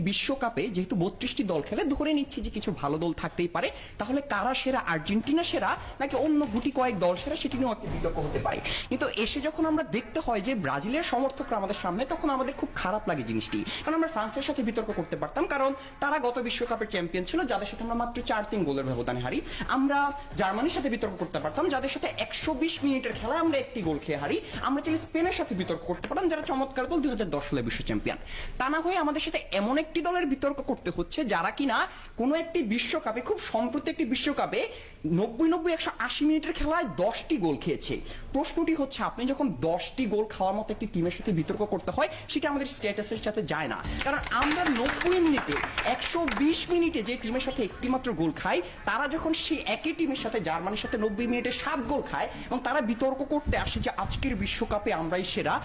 বিশ্বকাপে যেহেতু 32টি দল খেলে, ধরে নিচ্ছি যে কিছু ভালো দল থাকতেই পারে, তাহলে কারা সেরা, আর্জেন্টিনা সেরা নাকি অন্য গুটি কয়েক দল সেরা, সেটি নিয়েও একটা বিতর্ক হতে পারে। কিন্তু এসে যখন আমরা দেখতে হয় যে ব্রাজিলের সমর্থকরা আমাদের সামনে, তখন আমাদের খুব খারাপ লাগে জিনিসটি। কারণ আমরা ফ্রান্সের সাথে বিতর্ক করতে পারতাম, কারণ তারা গত বিশ্বকাপের চ্যাম্পিয়ন ছিল, যাদের সাথে আমরা মাত্র 4-3 গোলের ব্যবধানে হারি। আমরা জার্মানির সাথে বিতর্ক করতে পারতাম, যাদের সাথে 120 মিনিটের খেলায় আমরা একটি গোল খেয়ে হারি। আমরা চাইলে স্পেনের সাথে বিতর্ক করতে পারতাম, যারা চমৎকার দল, 2010 সালে বিশ্ব চ্যাম্পিয়ন। তা না হয়ে আমাদের সাথে এমন একটি দলের বিতর্ক করতে হচ্ছে যারা কিনা কোনো একটি বিশ্বকাপে, খুব সম্প্রতি একটি বিশ্বকাপে 90-180 মিনিটের খেলায় 10টি গোল খেয়েছে। প্রশ্নটি হচ্ছে, আপনি যখন 10টি গোল খাওয়ার মতো একটি টিমের সাথে বিতর্ক করতে হয়, সেটা আমাদের স্ট্যাটাসের সাথে যায় না। কারণ আমরা 90 মিনিটে, 120 মিনিটে যে টিমের সাথে একটি মাত্র গোল খাই, তারা যখন সেই একই টিমের সাথে, জার্মানির সাথে 90 মিনিটে 7 গোল খায়, এবং তারা বিতর্ক করতে আসে যে আজকের বিশ্বকাপে আমরাই সেরা।